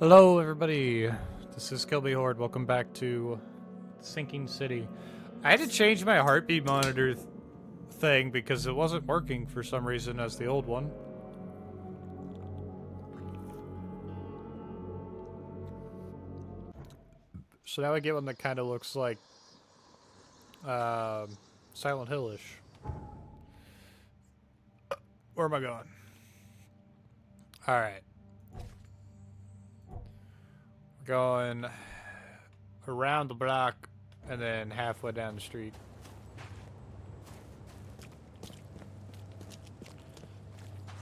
Hello, everybody. This is Kilby Horde. Welcome back to Sinking City. I had to change my heartbeat monitor thing because it wasn't working for some reason as the old one. So now I get one that kind of looks like Silent Hill-ish. Where am I going? Alright. We're going around the block and then halfway down the street.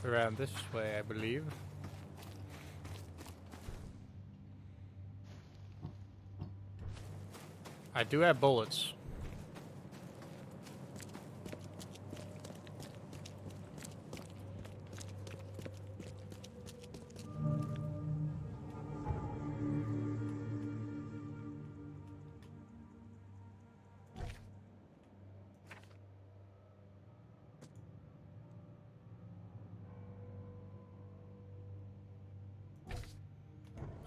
Around this way, I believe. I do have bullets.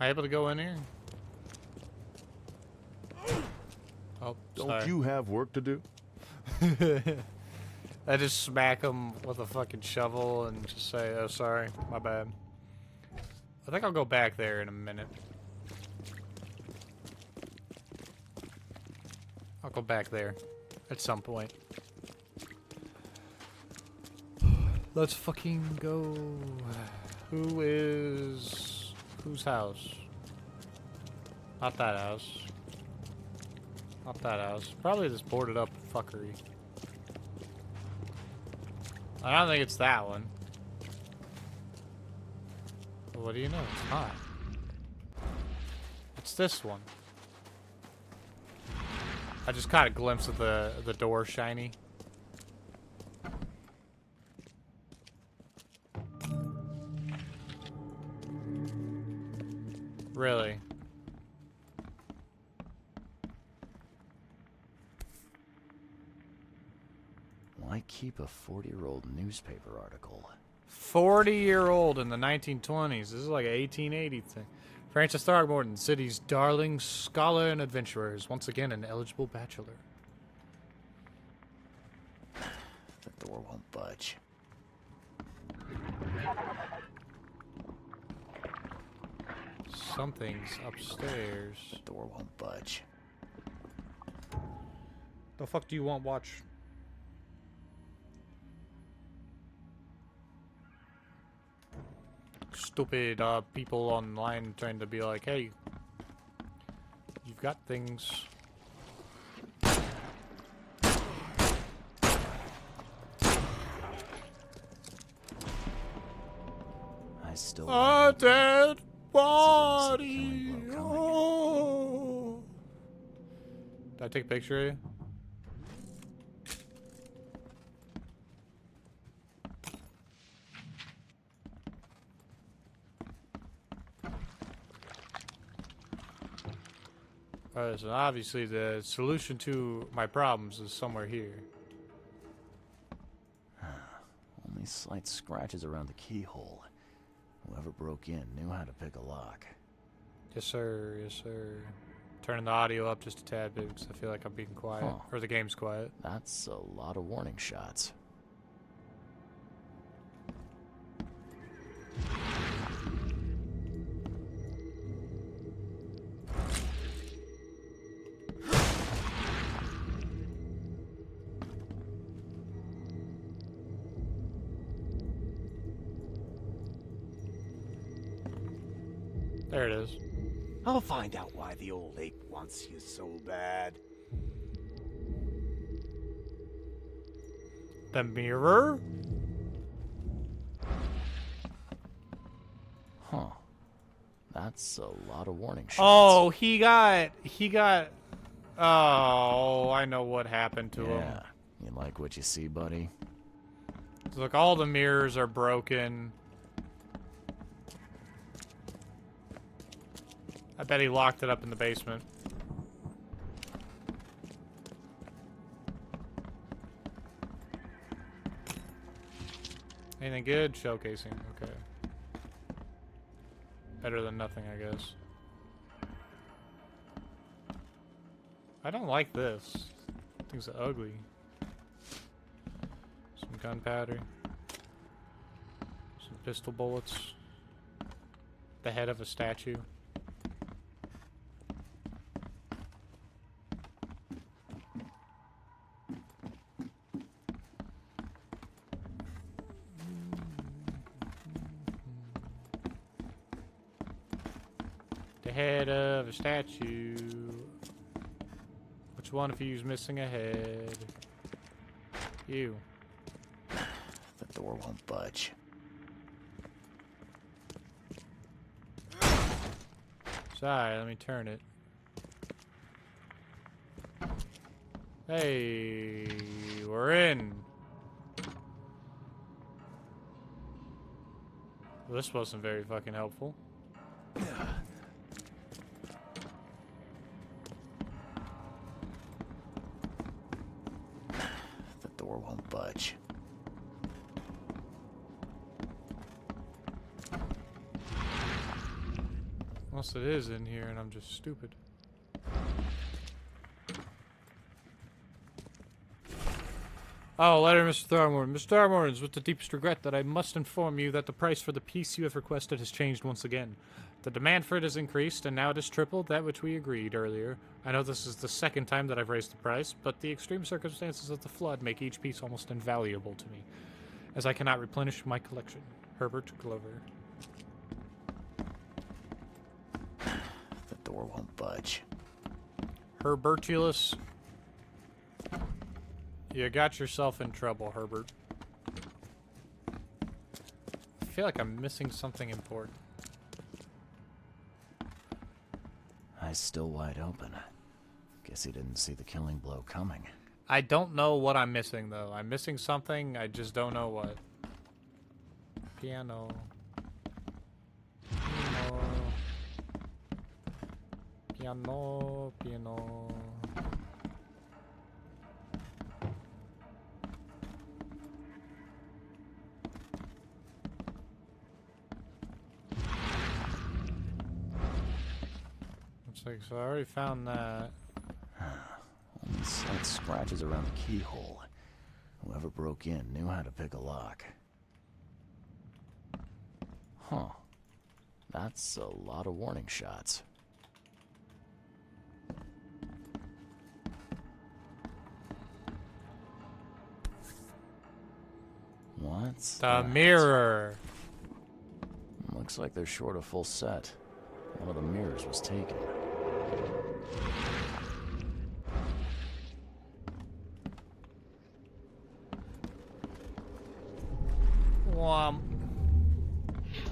Am I able to go in here? Oh, sorry. Don't you have work to do? I just smack him with a fucking shovel and just say, oh, sorry, my bad. I think I'll go back there in a minute. I'll go back there at some point. Let's fucking go. Whose house? Not that house. Not that house. Probably this boarded up fuckery. I don't think it's that one. Well, what do you know? It's not. It's this one. I just caught a glimpse of the door shiny. Really? Why keep a 40-year-old newspaper article? 40-year-old in the 1920s. This is like an 1880 thing. Francis Throgmorton, city's darling scholar and adventurer, is once again an eligible bachelor. The door won't budge. Something's upstairs. The door won't budge. The fuck do you want? Watch. Stupid people online trying to be like, hey, you've got things. I still. A dead body. killing blow coming. Oh. Did I take a picture of you? Alright, so obviously the solution to my problems is somewhere here. Only slight scratches around the keyhole. Whoever broke in knew how to pick a lock. Yes, sir. Yes, sir. Turning the audio up just a tad bit because I feel like I'm being quiet. Huh. Or the game's quiet. That's a lot of warning shots. There it is. I'll find out why the old ape wants you so bad. The mirror? Huh. That's a lot of warning shots. Oh, he got... Oh, I know what happened to him. Yeah. You like what you see, buddy? Look, all the mirrors are broken. I bet he locked it up in the basement. Anything good? Showcasing. Okay. Better than nothing, I guess. I don't like this. Things are ugly. Some gunpowder. Some pistol bullets. The head of a statue. The head of a statue. Which one of you is missing a head? You. The door won't budge. Sorry, let me turn it. Hey, we're in. Well, this wasn't very fucking helpful. The door won't budge. Unless it is in here and I'm just stupid. Oh, letter, Mr. Tharmorton. Mr. Tharmorton, it's with the deepest regret that I must inform you that the price for the piece you have requested has changed once again. The demand for it has increased, and now it has tripled that which we agreed earlier. I know this is the second time that I've raised the price, but the extreme circumstances of the flood make each piece almost invaluable to me, as I cannot replenish my collection. Herbert Glover. The door won't budge. Herbertulus. You got yourself in trouble, Herbert. I feel like I'm missing something important. Eyes still wide open. Guess he didn't see the killing blow coming. I don't know what I'm missing, though. I'm missing something, I just don't know what. Piano. Piano. Piano. Piano. Looks like, so I already found that. Only slight scratches around the keyhole. Whoever broke in knew how to pick a lock. Huh. That's a lot of warning shots. What's The that? mirror. Looks like they're short a full set. One of the mirrors was taken.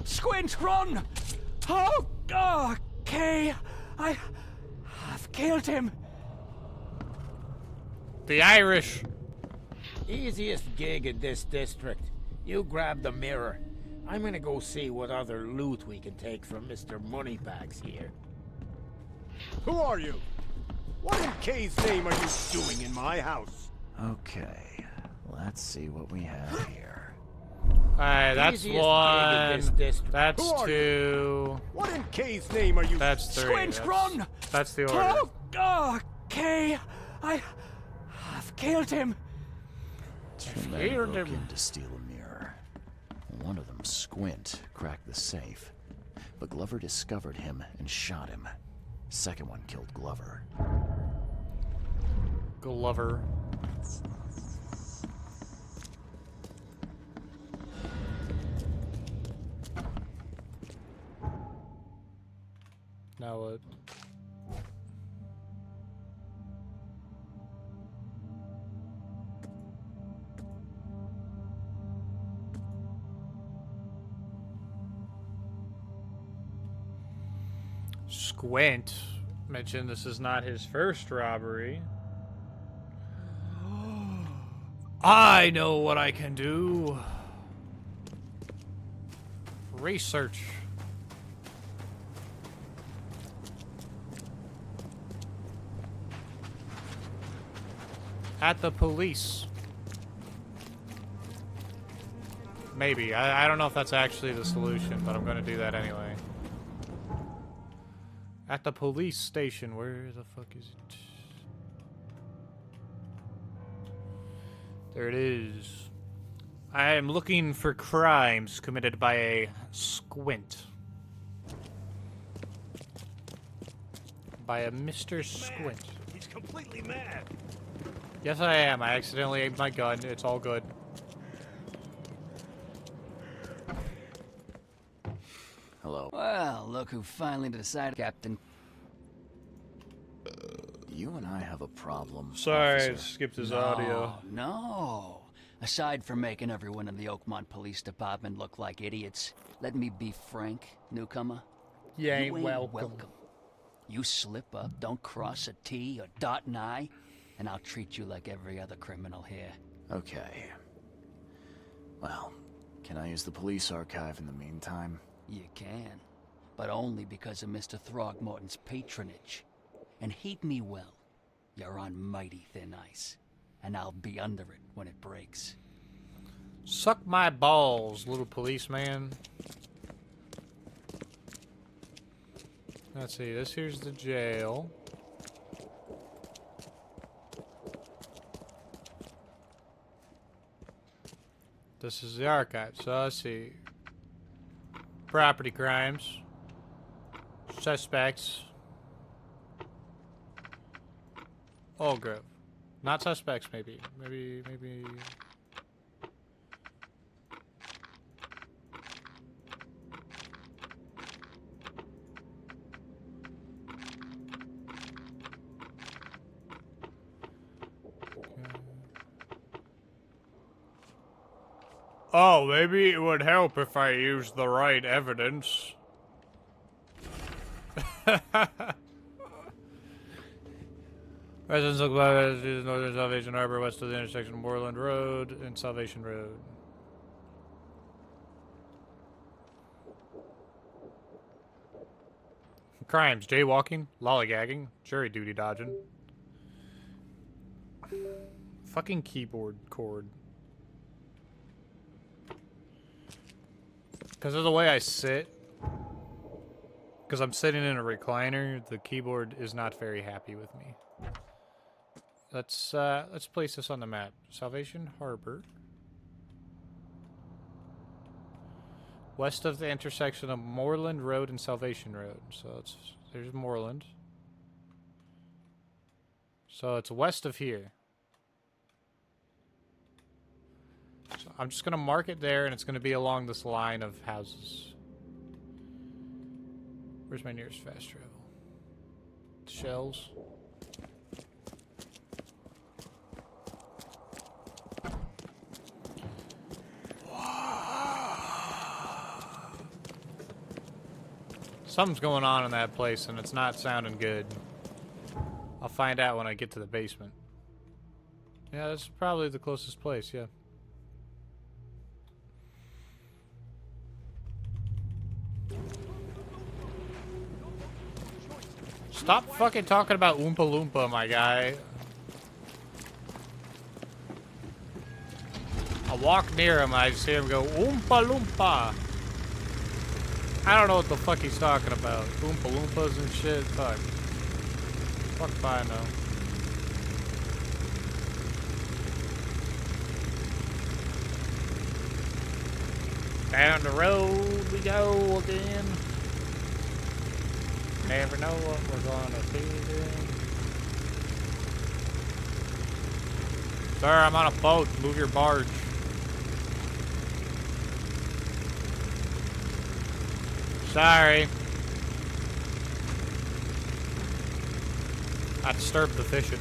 Squint, run! Oh, okay. I've killed him. The Irish. Easiest gig in this district. You grab the mirror. I'm gonna go see what other loot we can take from Mr. Moneybags here. Who are you? What in K's name are you doing in my house? Okay, let's see what we have here. Alright, that's Easiest gig in one. this district. That's Who are two. What in K's name are you? That's three. Squint, That's- run! That's the order. Oh, okay. I've killed him. Two men Here, broke them. in to steal a mirror. One of them, Squint, cracked the safe. But Glover discovered him and shot him. Second one killed Glover. Glover. Now what? Squint mentioned this is not his first robbery. I know what I can do. Research. At the police. Maybe. I don't know if that's actually the solution, but I'm going to do that anyway. At the police station. Where the fuck is it? There it is. I am looking for crimes committed by a squint. By a Mr. Squint. He's completely mad. Yes, I am. I accidentally aimed my gun. It's all good. Hello. Well, look who finally decided, Captain. You and I have a problem. Sorry, I officer. skipped his No, audio. no. Aside from making everyone in the Oakmont Police Department look like idiots, let me be frank, newcomer. You ain't You welcome. You slip up, don't cross a T or dot an I, and I'll treat you like every other criminal here. Okay. Well, can I use the police archive in the meantime? You can, but only because of Mr. Throgmorton's patronage. And heed me well, you're on mighty thin ice, and I'll be under it when it breaks. Suck my balls, little policeman. Let's see, this here's the jail. This is the archive. So let's see. Property crimes. Suspects. Old Grove. Not suspects, maybe. Maybe. Oh, maybe it would help if I used the right evidence. Residents look like Northern Salvation Harbor, west of the intersection of Moreland Road and Salvation Road. Crimes: jaywalking, lollygagging, jury duty dodging. Fucking keyboard cord. Because of the way I sit, because I'm sitting in a recliner, the keyboard is not very happy with me. Let's place this on the map. Salvation Harbor. West of the intersection of Moreland Road and Salvation Road. So there's Moreland. So it's west of here. So I'm just going to mark it there, and it's going to be along this line of houses. Where's my nearest fast travel? Shells. Something's going on in that place, and it's not sounding good. I'll find out when I get to the basement. Yeah, that's probably the closest place, yeah. Stop fucking talking about Oompa Loompa, my guy. I walk near him, I just hear him go, Oompa Loompa. I don't know what the fuck he's talking about. Oompa Loompas and shit. Fuck. Fuck if I know. Down the road we go again. Never know what we're gonna see then. Sir, I'm on a boat. Move your barge. Sorry. I disturbed the fishing.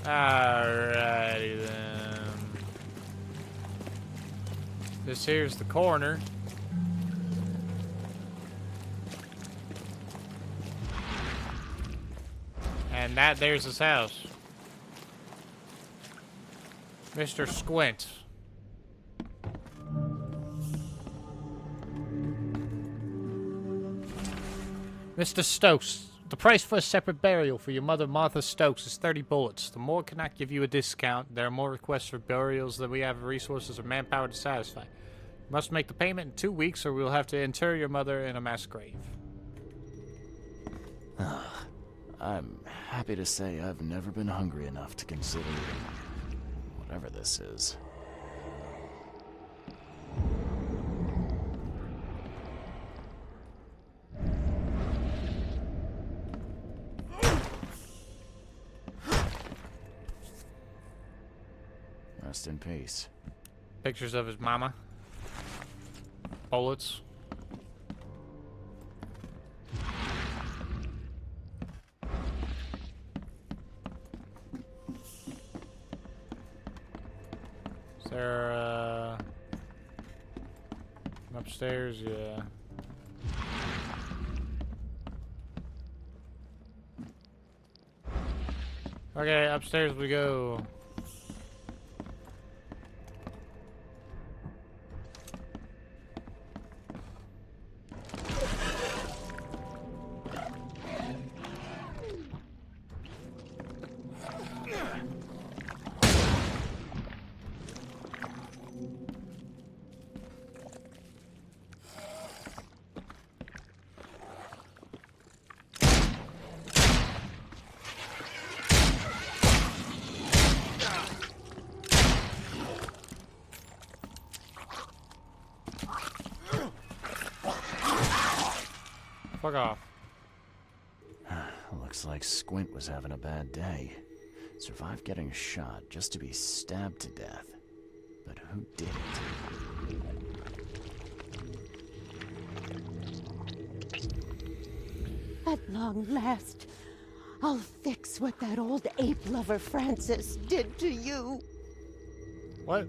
Alrighty then. This here's the corner. And that there's his house. Mr. Squint. Mr. Stokes, the price for a separate burial for your mother, Martha Stokes, is 30 bullets. The Moore cannot give you a discount. There are more requests for burials than we have resources or manpower to satisfy. Must make the payment in 2 weeks or we'll have to inter your mother in a mass grave. I'm happy to say I've never been hungry enough to consider whatever this is. Rest in peace. Pictures of his mama. Bullets. Is there, upstairs? Yeah. Okay, upstairs we go. Fuck off. Looks like Squint was having a bad day. Survived getting shot just to be stabbed to death. But who did it? At long last, I'll fix what that old ape lover Francis did to you. What?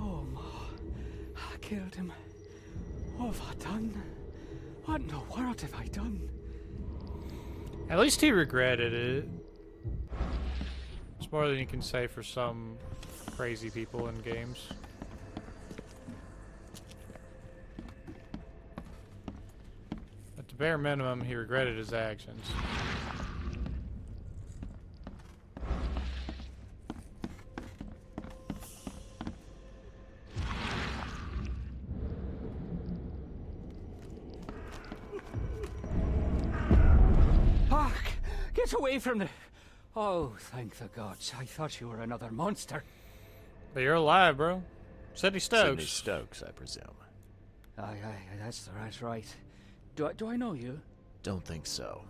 Oh, Ma. I killed him. What have I done? What in the world have I done? At least he regretted it. It's more than you can say for some crazy people in games. At the bare minimum, he regretted his actions. Hark! Get away from the... Oh, thank the gods. I thought you were another monster. But you're alive, bro. Sidney Stokes. Sidney Stokes, I presume. Aye, that's right. Do I know you? Don't think so.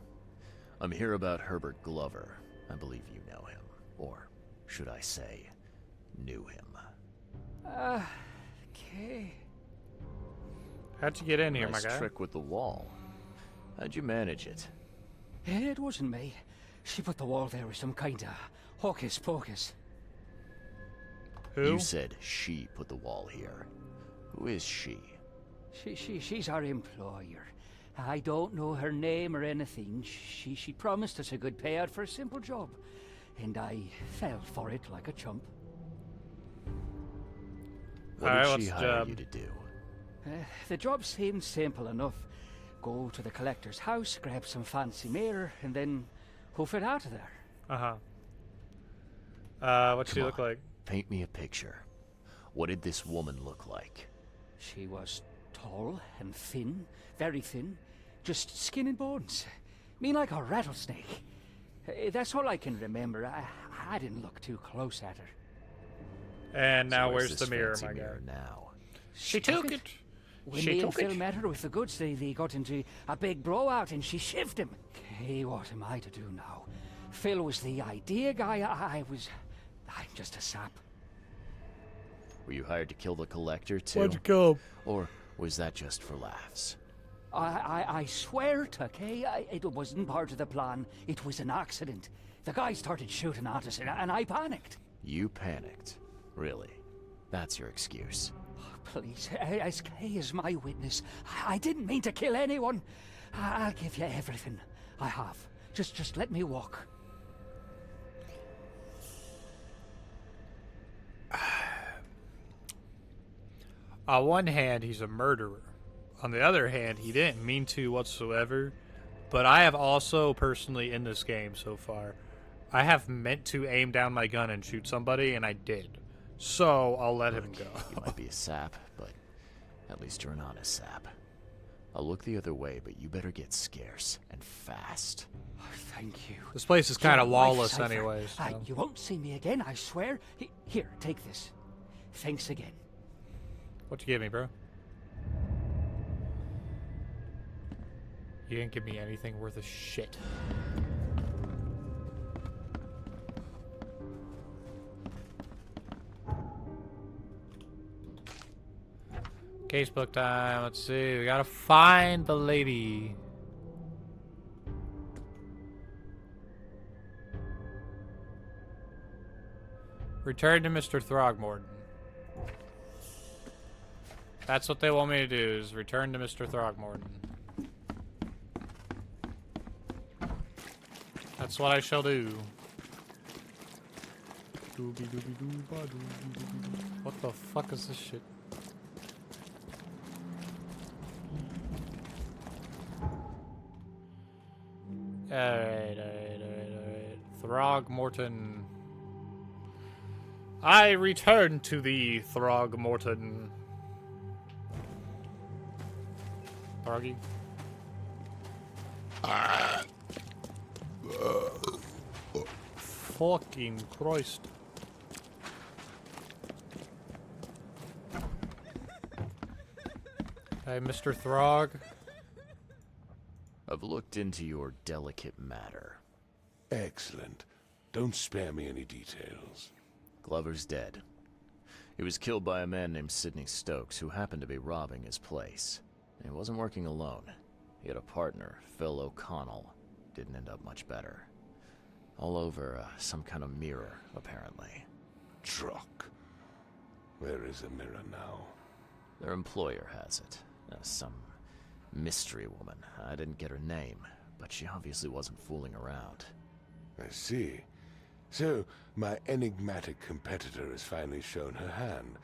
I'm here about Herbert Glover. I believe you know him. Or, should I say, knew him. Okay. How'd you get in here, Nice my guy? trick with the wall. How'd you manage it? It wasn't me. She put the wall there with some kind of hocus pocus. Who? You said she put the wall here. Who is she? She's our employer. I don't know her name or anything. She promised us a good payout for a simple job. And I fell for it like a chump. What Alright, did what's she the hire job? you to do? The job seemed simple enough. Go to the collector's house, grab some fancy mirror, and then hoof it out of there. What'd she Come look on, like? Paint me a picture. What did this woman look like? She was tall and thin, very thin, just skin and bones. Mean like a rattlesnake. That's all I can remember. I didn't look too close at her. And now So where's this the mirror, fancy my guy? mirror now? She took it. When She me and took Phil it. met her with the goods, they got into a big blowout and she shivved him. Okay, what am I to do now? Phil was the idea guy. I'm just a sap. Were you hired to kill the collector too? Why'd you kill him? Or was that just for laughs? I swear to Kay, it wasn't part of the plan. It was an accident. The guy started shooting at us and I panicked. You panicked. Really? That's your excuse. Please, as Kay is my witness, I didn't mean to kill anyone. I'll give you everything. I have. Just let me walk. On one hand, he's a murderer. on the other hand, he didn't mean to whatsoever. But I have also personally in this game so far, I have meant to aim down my gun and shoot somebody, and I did. So I'll let him go. You might be a sap, but at least you're an honest sap. I'll look the other way, but you better get scarce and fast. Oh, thank you. This place is kind of You're a lawless, lifesaver. anyways. So. You won't see me again, I swear. Here, take this. Thanks again. What you give me, bro? You didn't give me anything worth a shit. Casebook time. Let's see. We gotta find the lady. Return to Mr. Throgmorton. That's what they want me to do, is return to Mr. Throgmorton. That's what I shall do. What the fuck is this shit? Alright. Throgmorton. I return to thee, Throgmorton. Throggy? Fucking Christ. Hey, Mr. Throg. I've looked into your delicate matter. Excellent. Don't spare me any details. Glover's dead. He was killed by a man named Sidney Stokes, who happened to be robbing his place. He wasn't working alone. He had a partner, Phil O'Connell. Didn't end up much better. All over some kind of mirror, apparently. Truck. Where is the mirror now? Their employer has it. Some mystery woman. I didn't get her name, but she obviously wasn't fooling around. I see. So, my enigmatic competitor has finally shown her hand.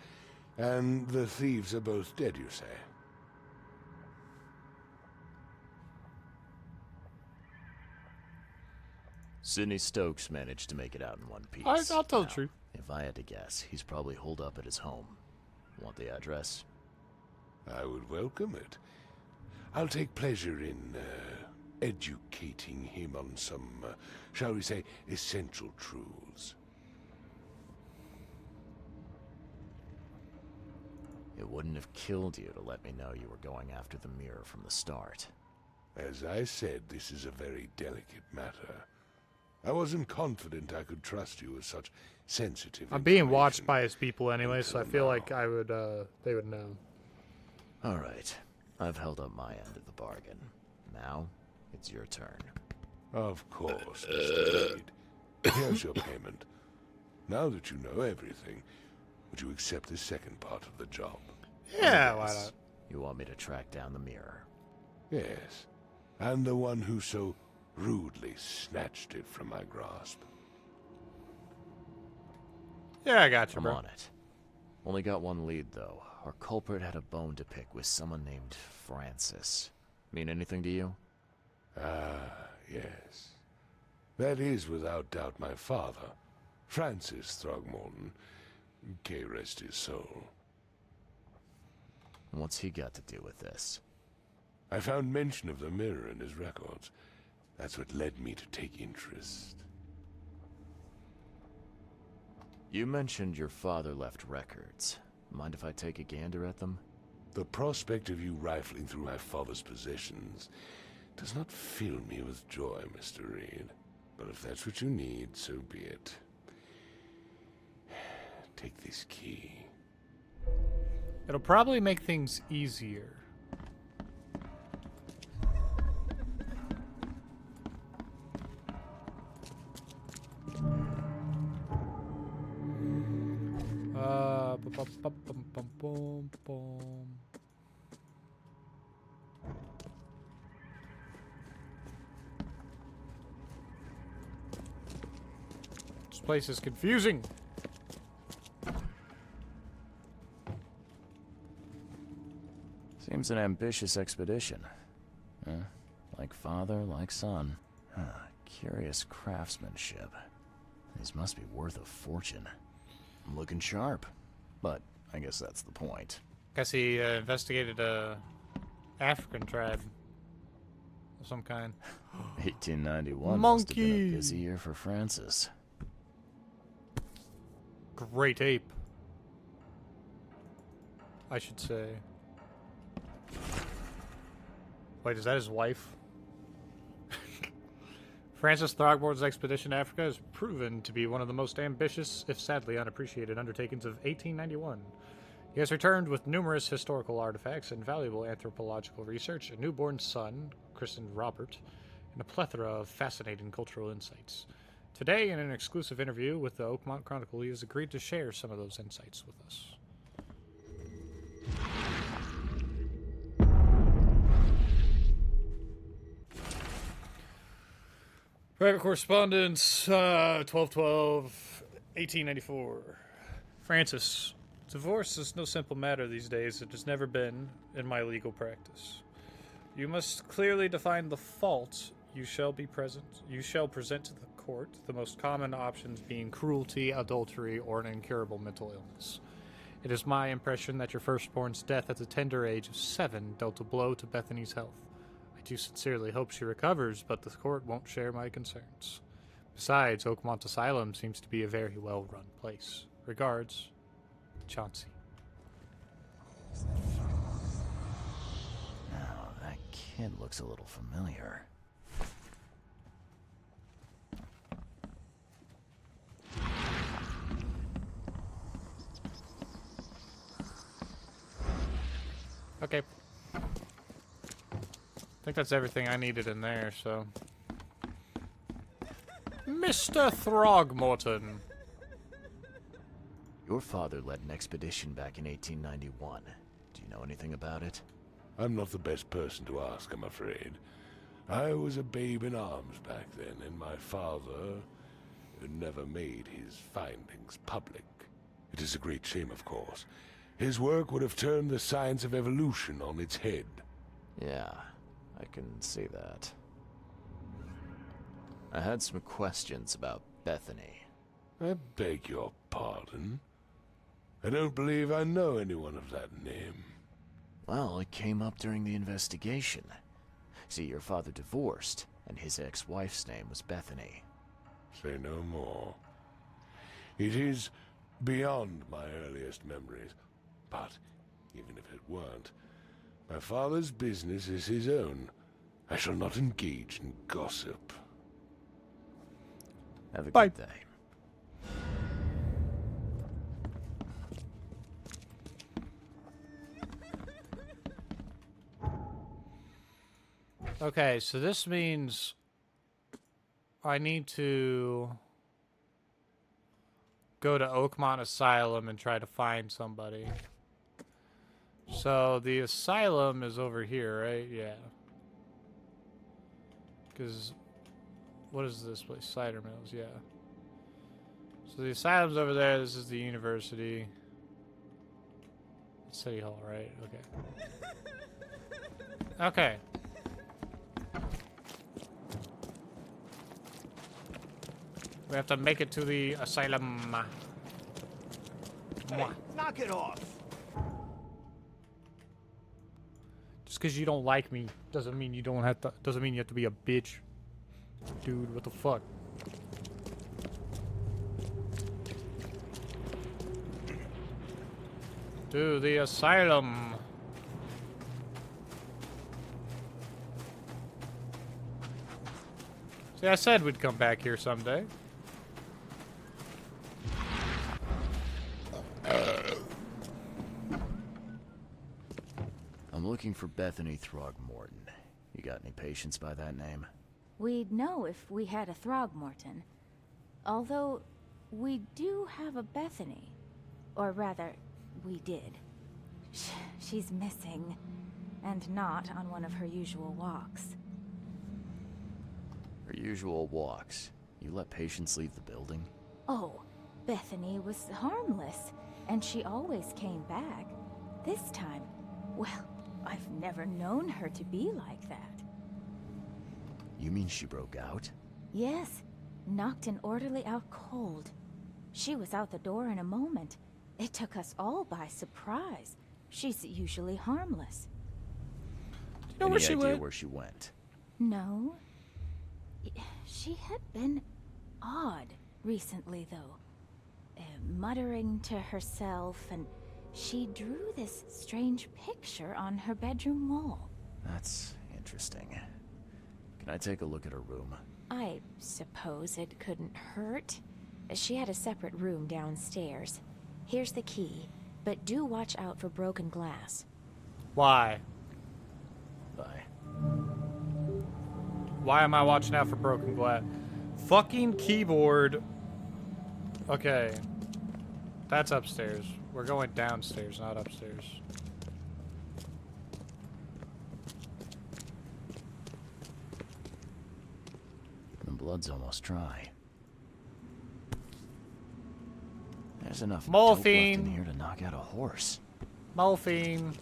And the thieves are both dead, you say? Sidney Stokes managed to make it out in one piece. I'll tell the Now, truth. If I had to guess, he's probably holed up at his home. Want the address? I would welcome it. I'll take pleasure in, educating him on some, shall we say, essential truths. It wouldn't have killed you to let me know you were going after the mirror from the start. As I said, this is a very delicate matter. I wasn't confident I could trust you with such sensitive I'm being watched information by his people anyway, so I until feel now. like I would, they would know. All right. I've held up my end of the bargain. Now, it's your turn. Of course, Mr. Reed. Here's your payment. Now that you know everything, would you accept the second part of the job? Yeah, why not? You want me to track down the mirror? Yes. And the one who so rudely snatched it from my grasp. Yeah, I got you, I'm bro. on it. Only got one lead, though. Our culprit had a bone to pick with someone named Francis. Mean anything to you? Ah, yes. That is without doubt my father, Francis Throgmorton. May rest his soul. And what's he got to do with this? I found mention of the mirror in his records. That's what led me to take interest. You mentioned your father left records. Mind if I take a gander at them? The prospect of you rifling through my father's possessions does not fill me with joy, Mr. Reed. But if that's what you need, so be it. Take this key. It'll probably make things easier. Bum. This place is confusing. See, Seems an ambitious expedition. Huh? Like father, like son. Huh. Curious craftsmanship. These must be worth a fortune. I'm looking sharp. But I guess that's the point. Guess he investigated a African tribe of some kind. 1891 must have been a busy year for Francis. Great ape, I should say. Wait, is that his wife? Francis Throgmorton's expedition to Africa has proven to be one of the most ambitious, if sadly unappreciated, undertakings of 1891. He has returned with numerous historical artifacts and valuable anthropological research, a newborn son, christened Robert, and a plethora of fascinating cultural insights. Today, in an exclusive interview with the Oakmont Chronicle, he has agreed to share some of those insights with us. Private correspondence, 12/12/1894. Francis, divorce is no simple matter these days. It has never been in my legal practice. You must clearly define the fault you shall present to the court, the most common options being cruelty, adultery, or an incurable mental illness. It is my impression that your firstborn's death at the tender age of 7 dealt a blow to Bethany's health. I do sincerely hope she recovers, but the court won't share my concerns. Besides, Oakmont Asylum seems to be a very well-run place. Regards, Chauncey. Now, that kid looks a little familiar. Okay. I think that's everything I needed in there, so... Mr. Throgmorton! Your father led an expedition back in 1891. Do you know anything about it? I'm not the best person to ask, I'm afraid. I was a babe in arms back then, and my father never made his findings public. It is a great shame, of course. His work would have turned the science of evolution on its head. Yeah, I can see that. I had some questions about Bethany. I beg your pardon? I don't believe I know anyone of that name. Well, it came up during the investigation. See, your father divorced, and his ex-wife's name was Bethany. Say no more. It is beyond my earliest memories. But, even if it weren't, my father's business is his own. I shall not engage in gossip. Have a Bye. good day. Okay, so this means I need to go to Oakmont Asylum and try to find somebody. So the asylum is over here, right? Yeah. Because what is this place? Cider Mills, yeah. So the asylum's over there. This is the university. City Hall, right? Okay. Okay. We have to make it to the asylum. Hey, knock it off. Just because you don't like me doesn't mean you don't have to. Doesn't mean you have to be a bitch, dude. What the fuck? To the asylum. See, I said we'd come back here someday. I'm looking for Bethany Throgmorton. You got any patients by that name? We'd know if we had a Throgmorton. Although, we do have a Bethany. Or rather, we did. She's missing. And not on one of her usual walks. Her usual walks. You let patients leave the building? Oh, Bethany was harmless. And she always came back. This time, well, I've never known her to be like that. You mean she broke out? Yes, knocked an orderly out cold. She was out the door in a moment. It took us all by surprise. She's usually harmless. Do you know Any where she idea went? where she went? No. She had been odd recently, though. Muttering to herself, and she drew this strange picture on her bedroom wall. That's interesting. Can I take a look at her room? I suppose it couldn't hurt. She had a separate room downstairs. Here's the key, but do watch out for broken glass. Why? Bye. Why am I watching out for broken glass? Fucking keyboard. Okay. That's upstairs. We're going downstairs, not upstairs. The blood's almost dry. There's enough dope left Morphine. in here to knock out a horse. Morphine.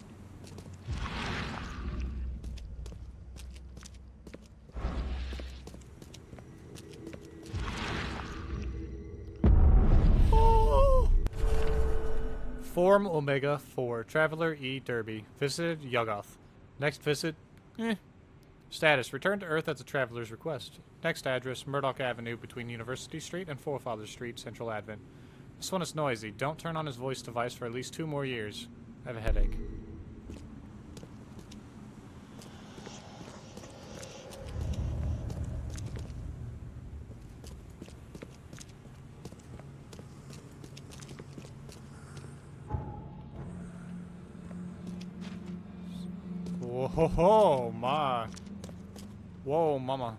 Form Omega 4. Traveler E. Derby. Visited Yuggoth. Next visit? Status. Return to Earth at the traveler's request. Next address, Murdoch Avenue between University Street and Forefather Street, Central Advent. This one is noisy. Don't turn on his voice device for at least 2 more years. I have a headache. Whoa, ma. Whoa, mama.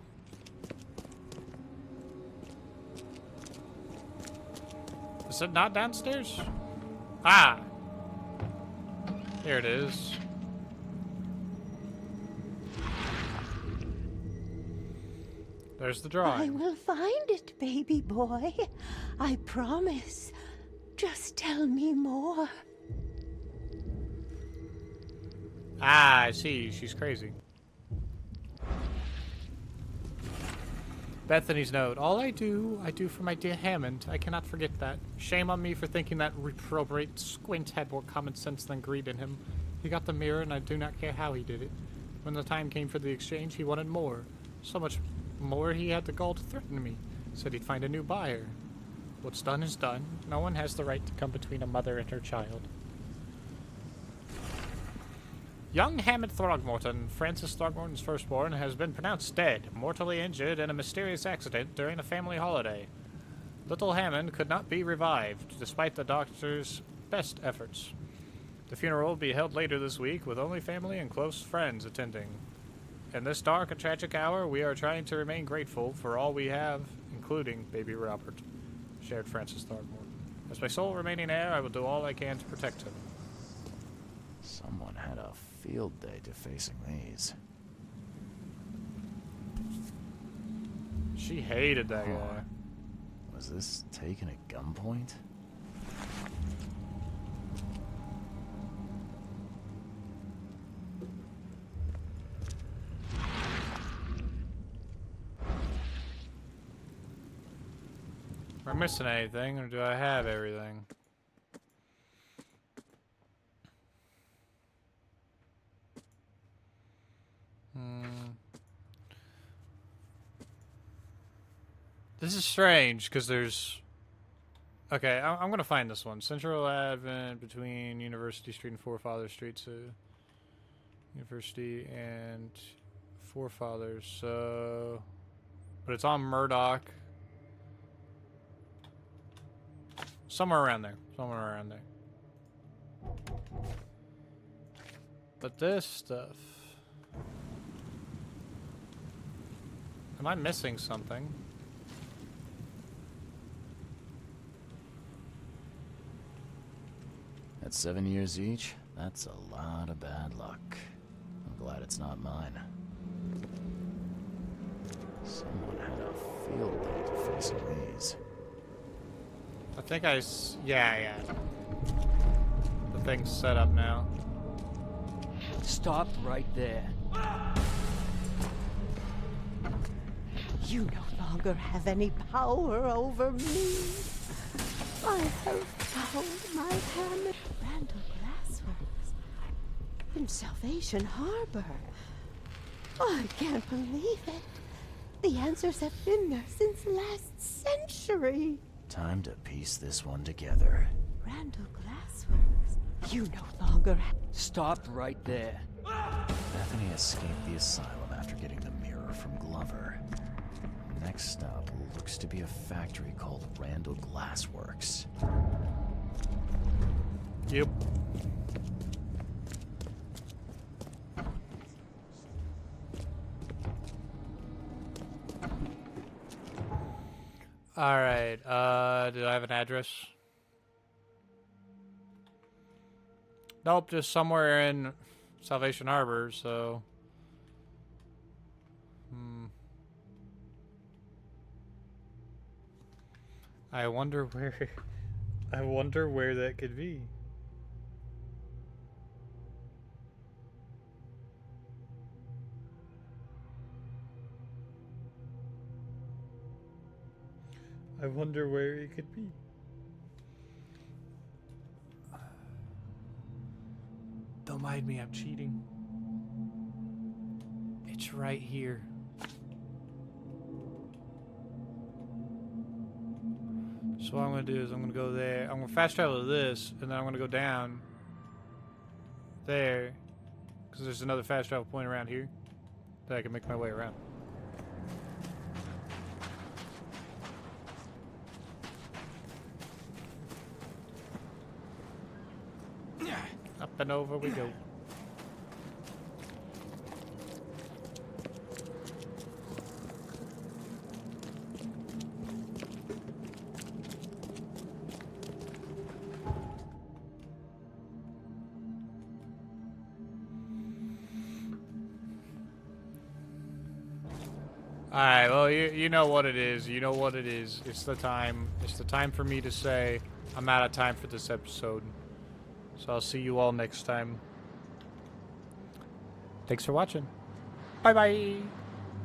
Is it not downstairs? Ah! Here it is. There's the I drawing. will find it, baby boy. I promise. Just tell me more. Ah, I see. She's crazy. Bethany's note. All I do for my dear Hammond. I cannot forget that. Shame on me for thinking that reprobate squint had more common sense than greed in him. He got the mirror, and I do not care how he did it. When the time came for the exchange, he wanted more. So much more he had the gall to threaten me. Said he'd find a new buyer. What's done is done. No one has the right to come between a mother and her child. Young Hammond Throgmorton, Francis Throgmorton's firstborn, has been pronounced dead, mortally injured in a mysterious accident during a family holiday. Little Hammond could not be revived, despite the doctor's best efforts. The funeral will be held later this week, with only family and close friends attending. In this dark and tragic hour, we are trying to remain grateful for all we have, including baby Robert, shared Francis Throgmorton. As my sole remaining heir, I will do all I can to protect him. Someone had a field day defacing these. She hated that guy. Was this taken at gunpoint? Am I missing anything, or do I have everything? This is strange, because there's... Okay, I'm going to find this one. Central Advent between University Street and Forefather Street. So University and Forefathers. So... But it's on Murdoch. Somewhere around there. Somewhere around there. But this stuff... Am I missing something? At 7 years each, that's a lot of bad luck. I'm glad it's not mine. Someone had a field day defacing these. I think yeah. The thing's set up now. Stop right there. You no longer have any power over me. I have found my hammer. Randall Glassworks. In Salvation Harbor. I can't believe it. The answers have been there since last century. Time to piece this one together. Randall Glassworks. You no longer have... Stop right there. Bethany escaped the asylum after getting the mirror from Glover. Next stop looks to be a factory called Randall Glassworks. Yep. Alright, did I have an address? Nope, just somewhere in Salvation Harbor, so... I wonder where... I wonder where that could be. I wonder where it could be. Don't mind me, I'm cheating. It's right here. So what I'm going to do is I'm going to go there. I'm going to fast travel to this, and then I'm going to go down there, because there's another fast travel point around here that I can make my way around. Up and over we go. Alright, well, you know what it is. You know what it is. It's the time. It's the time for me to say I'm out of time for this episode. So I'll see you all next time. Thanks for watching. Bye-bye.